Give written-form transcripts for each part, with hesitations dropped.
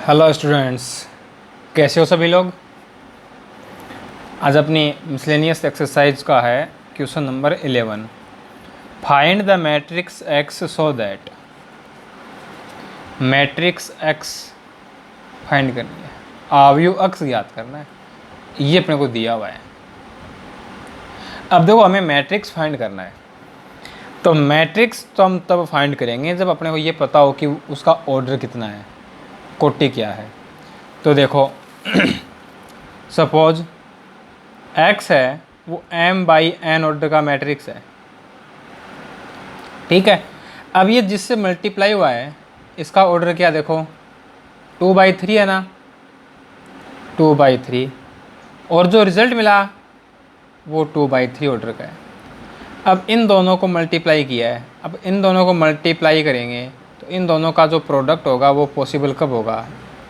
Hello students, कैसे हो सभी लोग। आज अपनी मिसलेनियस एक्सरसाइज का है question number 11। Find the matrix x so that. Matrix x find करनी है, अवयव एक्स ज्ञात करना है, ये अपने को दिया हुआ है। अब देखो, हमें मैट्रिक्स फाइंड करना है, तो मैट्रिक्स तो हम तब फाइंड करेंगे जब अपने को ये पता हो कि उसका ऑर्डर कितना है, कोटि क्या है। तो देखो सपोज एक्स है वो m/n ऑर्डर का मैट्रिक्स है, ठीक है। अब ये जिससे मल्टीप्लाई हुआ है इसका ऑर्डर क्या, देखो 2/3 है ना, 2/3, और जो रिजल्ट मिला वो 2/3 ऑर्डर का है। अब इन दोनों को मल्टीप्लाई किया है, अब इन दोनों को मल्टीप्लाई करेंगे तो इन दोनों का जो प्रोडक्ट होगा वो पॉसिबल कब होगा,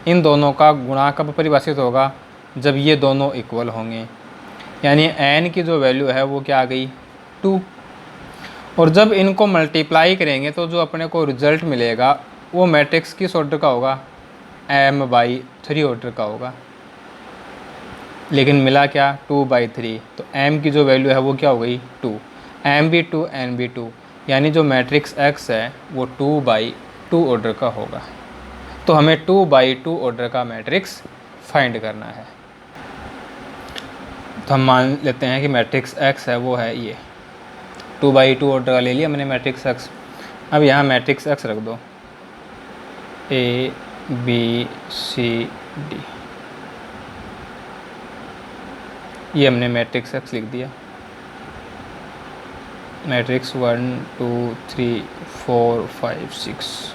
इन दोनों का गुणा कब परिभाषित होगा, जब ये दोनों इक्वल होंगे। यानी n की जो वैल्यू है वो क्या आ गई 2, और जब इनको मल्टीप्लाई करेंगे तो जो अपने को रिजल्ट मिलेगा वो मैट्रिक्स किस ऑर्डर का होगा, m/3 ऑर्डर का होगा। लेकिन मिला क्या 2/3, तो m की जो वैल्यू है वो क्या हो गई 2, m भी 2 n भी 2, यानी जो मैट्रिक्स x है वो 2/2 ऑर्डर का होगा। तो हमें 2/2 ऑर्डर का मैट्रिक्स फाइंड करना है। तो हम मान लेते हैं कि मैट्रिक्स x है वो है ये 2/2 ऑर्डर का ले लिया मैंने मैट्रिक्स x। अब यहाँ मैट्रिक्स x रख दो, A B C D, ये हमने मैट्रिक्स x लिख दिया। मैट्रिक्स 1 2 3 4 5 6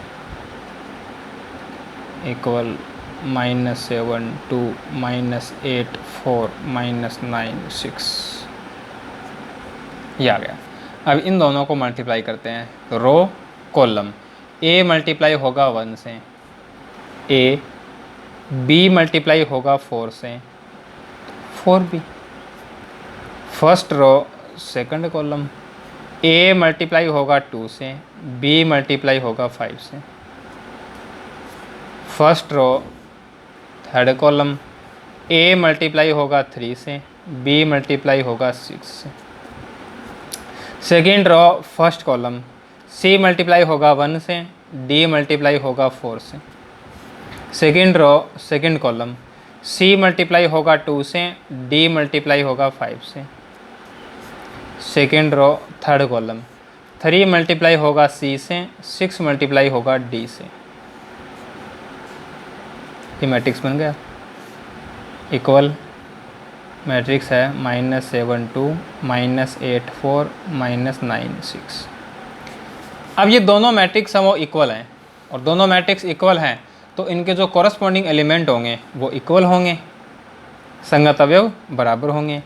इक्वल -7 2 -8 4 -9 6, ये आ गया। अब इन दोनों को मल्टीप्लाई करते हैं, तो रो कॉलम A मल्टीप्लाई होगा 1 से, A B मल्टीप्लाई होगा 4 से, 4B। First row second column A multiply होगा 2 से, B मल्टीप्लाई होगा 5 से। First row third column A multiply होगा 3 से, B मल्टीप्लाई होगा 6 से। Second row first column C multiply होगा 1 से, D मल्टीप्लाई होगा 4 से। Second row second column C multiply होगा 2 से, D मल्टीप्लाई होगा 5 से। Second row third column 3 multiply होगा C से, 6 मल्टीप्लाई होगा D से। ये मैट्रिक्स बन गया, इक्वल मैट्रिक्स है -7 2 -8 4 -9 6। अब ये दोनों मैट्रिक्स हैं वो इक्वल हैं, और दोनों मैट्रिक्स इक्वल हैं तो इनके जो कॉरस्पॉन्डिंग एलिमेंट होंगे वो इक्वल होंगे, संगत अवयव बराबर होंगे।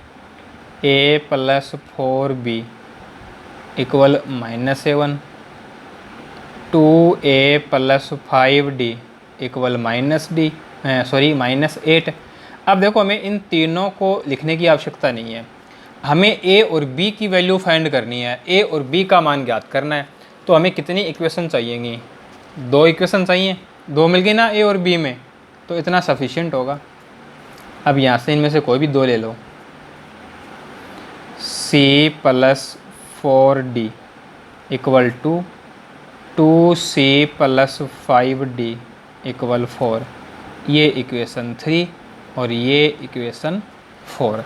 A + 4B equal -7, 2A + 5D equal -8। अब देखो, हमें इन तीनों को लिखने की आवश्यकता नहीं है, हमें A और B की वैल्यू फाइंड करनी है, A और B का मान ज्ञात करना है। तो हमें कितनी इक्वेशन चाहिएगी, 2 इक्वेशन चाहिए, 2 मिल गई ना A और B में, तो इतना सफिशिएंट होगा। अब यहाँ से इनमें से कोई भी 2 ले लो, C + 4D equal to 2C + 5D equal 4, ये इक्वेशन 3 और ये इक्वेशन 4।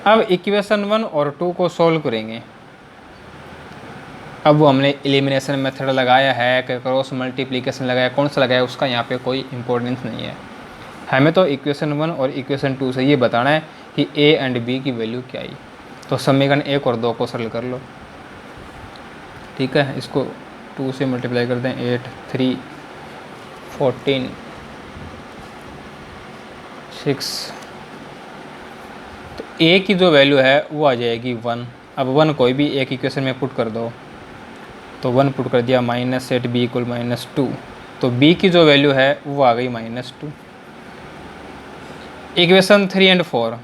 अब इक्वेशन 1 और 2 को सॉल्व करेंगे। अब वो हमने एलिमिनेशन मेथड लगाया है कि क्रॉस मल्टीप्लिकेशन लगाया, कौन सा लगाया उसका यहाँ पे कोई इम्पोर्टेंस नहीं है। हमें तो इक्वेशन 1 और इक्वेशन 2 से ये बताना है कि A एंड B की वैल्यू क्या आई। तो समीकरण 1 और 2 को सरल कर लो, ठीक है। इसको 2 से मल्टीप्लाई कर दें, 8 3 14 6, तो A की जो वैल्यू है वो आ जाएगी 1। अब 1 कोई भी एक इक्वेशन में पुट कर दो, तो 1 पुट कर दिया, -8B इक्वल -2, तो B की जो वैल्यू है वो आ गई -2। इक्वेशन 3 एंड 4,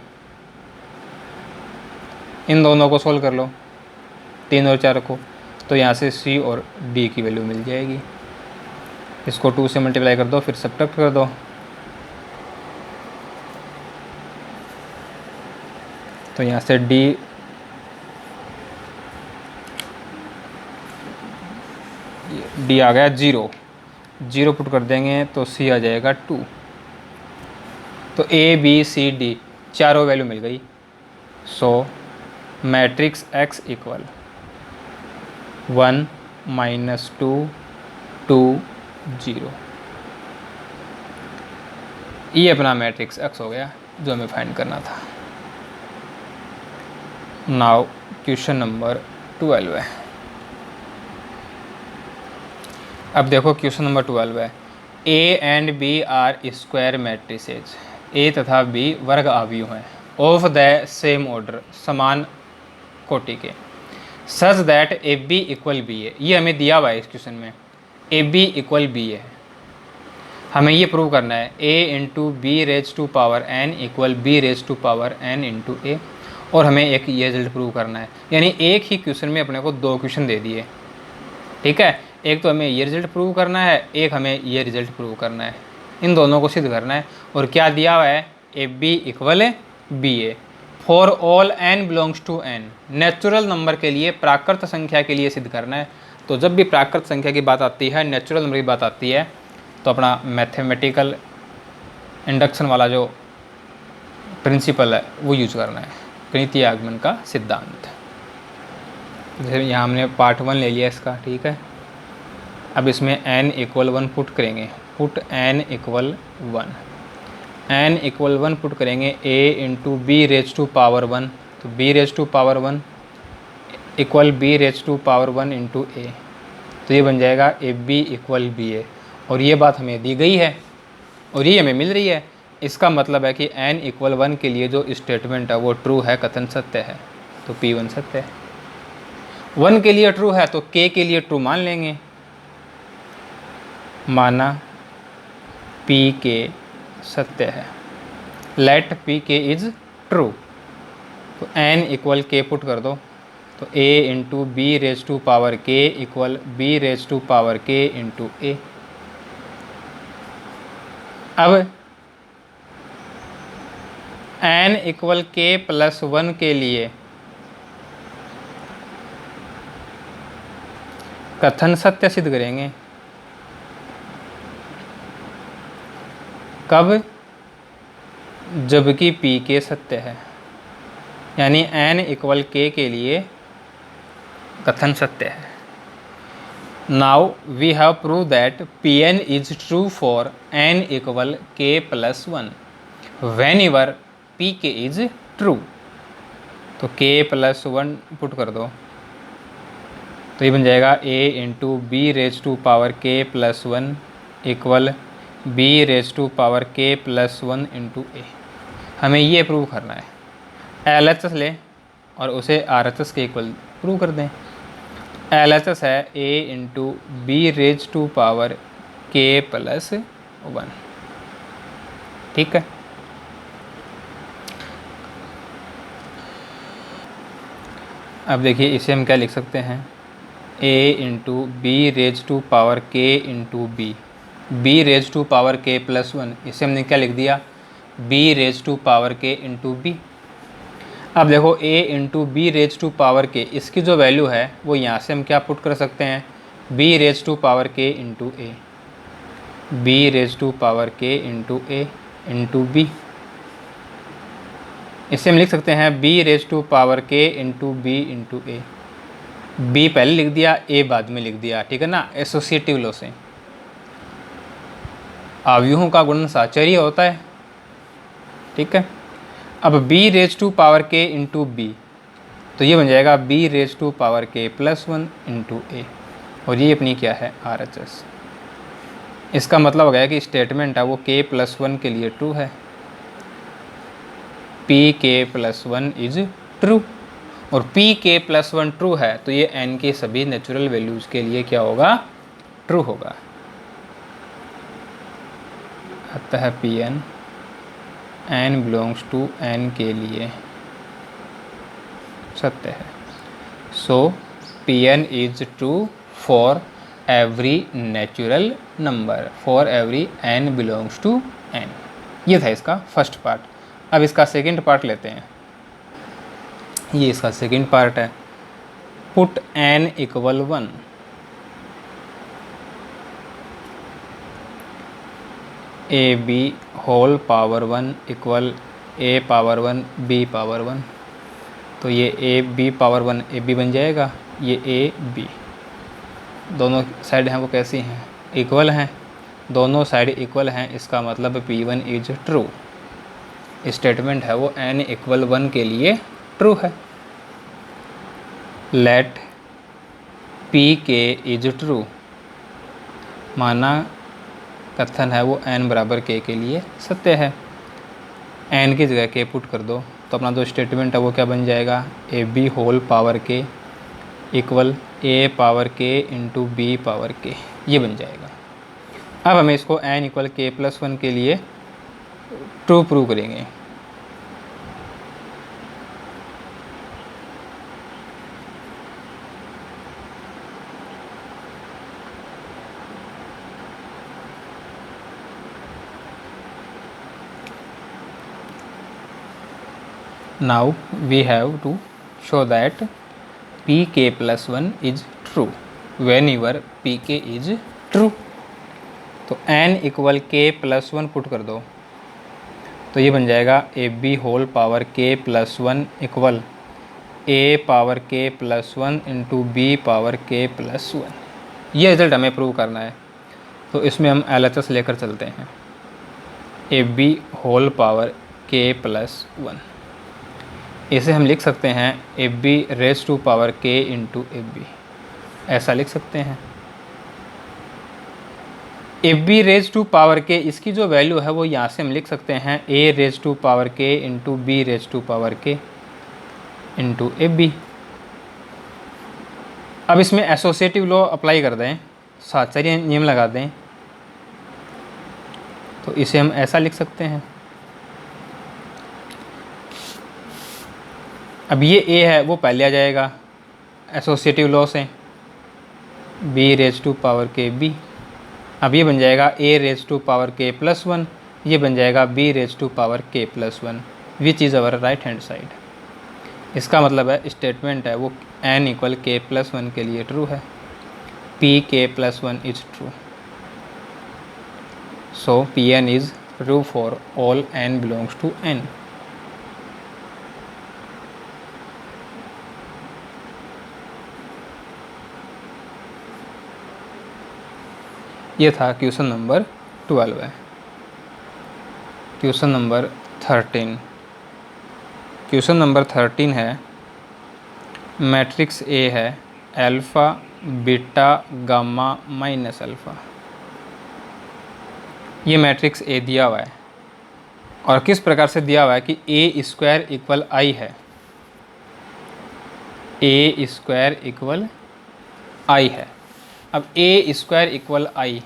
इन दोनों को सोल्व कर लो, 3 और 4 को, तो यहाँ से C और D की वैल्यू मिल जाएगी। इसको 2 से मल्टीप्लाई कर दो, फिर सब्ट्रैक्ट कर दो। तो यहाँ से डी आ गया 0, 0 पुट कर देंगे तो सी आ जाएगा 2। तो ए बी सी डी चारों वैल्यू मिल गई। सो मैट्रिक्स एक्स इक्वल 1 -2 2 0, ये अपना मैट्रिक्स एक्स हो गया जो हमें फाइंड करना था। नाउ क्वेश्चन नंबर 12 है। अब देखो क्वेश्चन नंबर 12 है, a and b are square matrices, a तथा बी वर्ग आव्यूह हैं ऑफ द सेम ऑर्डर, समान कोटि के, such that A B equal B है। ये हमें दिया हुआ है इस क्वेश्चन में, ए बी इक्वल बी है। हमें ये प्रूव करना है a into B raise to power n equal b raise to power n into a, और हमें एक ये रिजल्ट प्रूव करना है। यानी एक ही क्वेश्चन में अपने को 2 क्वेश्चन दे दिए, ठीक है। एक तो हमें ये रिजल्ट प्रूव करना है, एक हमें ये रिजल्ट प्रूव करना है। इन दोनों को सिद्ध करना है। और क्या दिया हुआ है, A B equal B A for all N belongs to N, natural number के लिए, प्राकृत संख्या के लिए सिद्ध करना है। तो जब भी प्राकृत संख्या की बात आती है, नेचुरल नंबर की बात आती है, तो अपना मैथमेटिकल इंडक्शन वाला जो प्रिंसिपल है वो यूज करना है, गणितीय आगमन का सिद्धांत। जैसे यहाँ हमने पार्ट 1 ले लिया इसका, ठीक है। अब इसमें n इक्वल 1 पुट करेंगे, put n equal 1, n equal 1 put करेंगे a into B raise to power 1, तो b raise to power 1 equal b raise to power 1 into a, तो ये बन जाएगा A B equal B a. और ये बात हमें दी गई है और ये हमें मिल रही है। इसका मतलब है कि n इक्वल 1 के लिए जो स्टेटमेंट है वो ट्रू है, कथन सत्य है, तो P1 सत्य है। 1 के लिए ट्रू है तो k के लिए ट्रू मान लेंगे, माना पी के सत्य है, let p k is true. तो n इक्वल के पुट कर दो, तो a into B raise to power k equal b raise to power k into a. अब n इक्वल k प्लस 1 के लिए कथन सत्य सिद्ध करेंगे। कब? जबकि पी के सत्य है, यानी n इक्वल k के लिए कथन सत्य है। Now we have prove that Pn is true for n equal k plus 1 whenever p k is true. तो k प्लस 1 पुट कर दो, तो ये बन जाएगा a into B raise to power k plus 1 equal b raise to power k plus 1 into a. हमें ये prove करना है। LHS ले और उसे RHS के इक्वल प्रूव कर दें। LHS है a into B raise to power k plus 1, ठीक है। अब देखिए इसे हम क्या लिख सकते हैं, a into B raise to power k into B raise to power k plus 1, इसे हमने क्या लिख दिया, b raise to power k into B. अब देखो a into B raise to power k, इसकी जो वैल्यू है वो यहाँ से हम क्या पुट कर सकते हैं, b raise to power k into A, B raise to power k into A into B. इसे हम लिख सकते हैं b raise to power k into B into A. B पहले लिख दिया, ए बाद में लिख दिया, ठीक है ना, एसोसिएटिव लॉ से। अवयवों का गुणन साहचर्य होता है, ठीक है। अब b raise to power k into b, तो ये बन जाएगा b raise to power k plus 1 into a, और ये अपनी क्या है, RHS। इसका मतलब हो गया कि स्टेटमेंट है वो k प्लस 1 के लिए ट्रू है, P K plus 1 is true. और पी के प्लस 1 ट्रू है तो ये n के सभी नेचुरल वैल्यूज़ के लिए क्या होगा, ट्रू होगा। अतः Pn n belongs to n के लिए सत्य है। So Pn is true for every natural number, for every n belongs to n। ये था इसका फर्स्ट पार्ट। अब इसका सेकंड पार्ट लेते हैं। ये इसका सेकंड पार्ट है। Put n equal 1, A B whole power 1 equal A power 1 B power 1। तो ये A B power 1 A B बन जाएगा, ये ए बी। दोनों साइड हैं वो कैसी हैं, इक्वल हैं। दोनों साइड इक्वल हैं, इसका मतलब P1 इज ट्रू। स्टेटमेंट है वो n इक्वल 1 के लिए ट्रू है। Let p k is true, माना कथन है वो n बराबर k के लिए सत्य है। n की जगह k पुट कर दो तो अपना जो स्टेटमेंट है वो क्या बन जाएगा, ए B whole power k equal A power k into B power k, ये बन जाएगा। अब हमें इसको n इक्वल k प्लस 1 के लिए ट्रू प्रूव करेंगे। Now we have to show that pk plus 1 is true whenever pk is true। तो n equal k plus 1 put कर दो तो ये बन जाएगा ए B whole power k plus 1 equal A power k plus 1 into B power k plus 1। ये result हमें prove करना है। तो इसमें हम LHS लेकर चलते हैं। A B whole power k plus 1, इसे हम लिख सकते हैं A B raise to power k into A B, ऐसा लिख सकते हैं। A B raise to power k, इसकी जो वैल्यू है वो यहाँ से हम लिख सकते हैं a raise to power k into B raise to power k into A b. अब इसमें एसोसिएटिव लॉ अप्लाई कर दें, साहचर्य नियम लगा दें, तो इसे हम ऐसा लिख सकते हैं। अब ये ए है वो पहले आ जाएगा एसोसिएटिव लॉ से, बी रेज टू पावर के बी। अब ये बन जाएगा ए रेज टू पावर के प्लस 1, ये बन जाएगा बी रेज टू पावर के plus 1, which is our right hand side. इसका मतलब है स्टेटमेंट है वो n इक्वल के प्लस 1 के लिए ट्रू है, P K plus 1 is true. So P N is true for all n belongs to n। ये था क्वेश्चन नंबर 12 है। क्वेश्चन नंबर 13, क्वेश्चन नंबर 13 है, मैट्रिक्स ए है alpha beta gamma minus alpha. ये matrix A दिया हुआ है और किस प्रकार से दिया हुआ है कि ए स्क्वायर इक्वल आई है, ए स्क्वायर इक्वल आई है। अब ए स्क्वायर इक्वल आई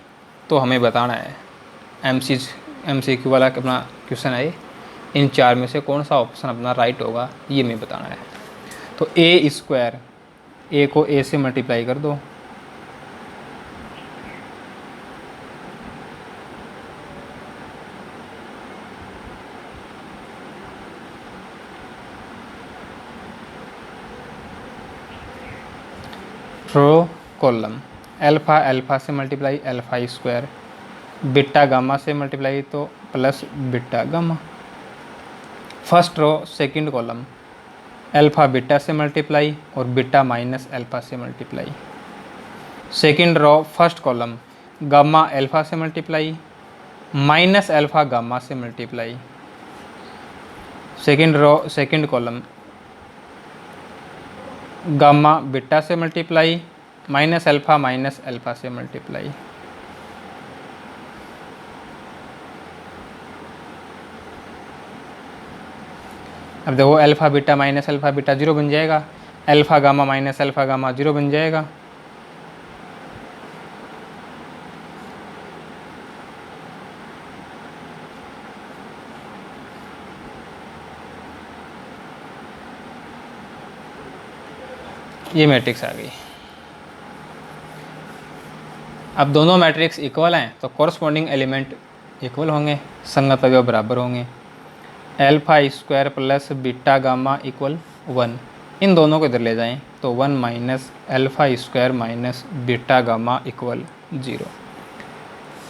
तो हमें बताना है, MCQ वाला अपना क्वेश्चन है, इन चार में से कौन सा ऑप्शन अपना राइट होगा ये हमें बताना है। तो ए स्क्वायर, ए को ए से मल्टीप्लाई कर दो, रो कॉलम, अल्फ़ा अल्फ़ा से multiply alpha square, beta gamma से मल्टीप्लाई तो plus beta gamma. First row second column, alpha beta से मल्टीप्लाई और बीटा माइनस अल्फ़ा से multiply. Second row first column, gamma alpha से multiply minus alpha gamma से multiply. Second row second column, gamma beta से multiply minus alpha से multiply. अब देखो alpha beta minus alpha beta 0 बन जाएगा, alpha gamma minus alpha gamma 0 बन जाएगा। ये मैट्रिक्स आ गई। अब दोनों मैट्रिक्स इक्वल हैं तो कॉरस्पॉन्डिंग एलिमेंट इक्वल होंगे, संगत अवयव बराबर होंगे। Alpha square plus beta gamma equal 1, इन दोनों को इधर ले जाएं तो 1 minus alpha square minus beta gamma equal 0।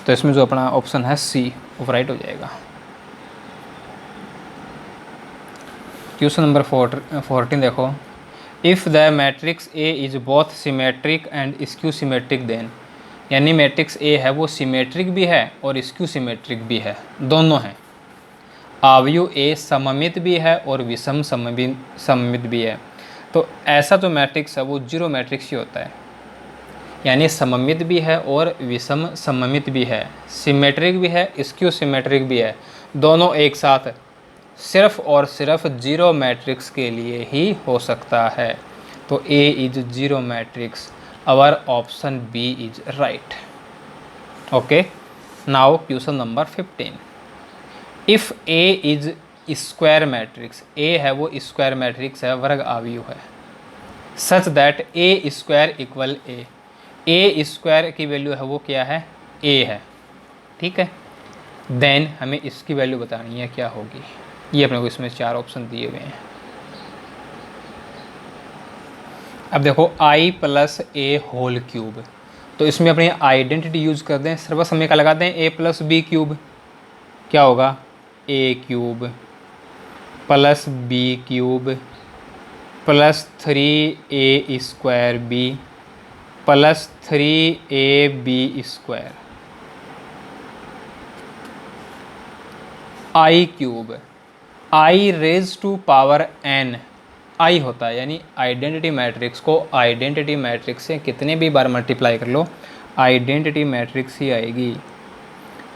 तो इसमें जो अपना ऑप्शन है सी वो राइट हो जाएगा। क्वेश्चन नंबर 14 देखो, if the matrix A is both symmetric and skew symmetric then, यानी मैट्रिक्स ए है वो सिमेट्रिक भी है और स्क्यू सिमेट्रिक भी है, दोनों हैं। अवयव ए सममित भी है और विषम सममित भी है। तो ऐसा जो मैट्रिक्स है वो जीरो मैट्रिक्स ही होता है, यानी सममित भी है और विषम सममित भी है, सिमेट्रिक भी है, स्क्यू सिमेट्रिक भी है, दोनों एक साथ सिर्फ और सिर्फ जीरो मैट्रिक्स के लिए ही हो सकता है। तो a is zero matrix, our option b is right. Okay, now question number 15, if a is square matrix, ए है वो स्क्वायर मैट्रिक्स है, वर्ग अवयव है, such that a square equal a square की वैल्यू है वो क्या है, ए है, ठीक है। देन हमें इसकी वैल्यू बतानी है क्या होगी, ये अपने को इसमें 4 ऑप्शन दिए हुए हैं। अब देखो i plus A whole cube, तो इसमें अपनी आइडेंटिटी यूज़ कर दें, सर्वसमय का लगा दें a प्लस बी क्यूब, क्या होगा a cube plus B cube plus 3a square B plus 3ab square, i cube i raise to power n, i होता है, यानी आइडेंटिटी मैट्रिक्स को आइडेंटिटी मैट्रिक्स से कितने भी बार मल्टीप्लाई कर लो आइडेंटिटी मैट्रिक्स ही आएगी।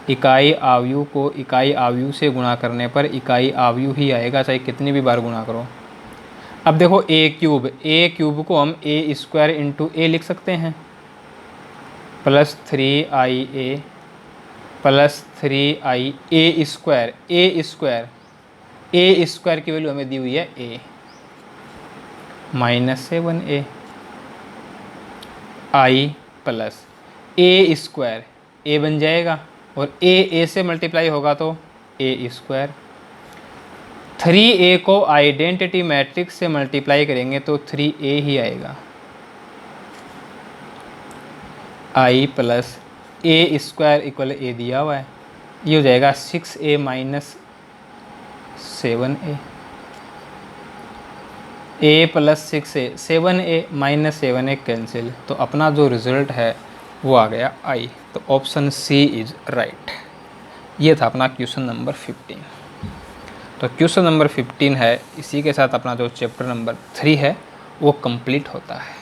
इकाई अवयव को इकाई अवयव से गुणा करने पर इकाई अवयव ही आएगा, चाहे कितनी भी बार गुणा करो। अब देखो ए क्यूब को हम ए स्क्वायर इंटू ए लिख सकते हैं, प्लस 3ia प्लस 3i ए स्क्वायर की वैल्यू हमें दी हुई है a minus 7a, i plus A square a बन जाएगा और a से मल्टीप्लाई होगा तो a स्क्वायर, 3a को आइडेंटिटी मैट्रिक्स से मल्टीप्लाई करेंगे तो 3a ही आएगा, i plus A square equal a दिया हुआ है, ये हो जाएगा 6a minus 7a, a plus 6a 7a minus 7a cancel, तो अपना जो रिज़ल्ट है वो आ गया i। तो ऑप्शन सी इज़ राइट। ये था अपना क्वेश्चन नंबर 15। तो क्वेश्चन नंबर 15 है, इसी के साथ अपना जो चैप्टर नंबर 3 है वो कंप्लीट होता है।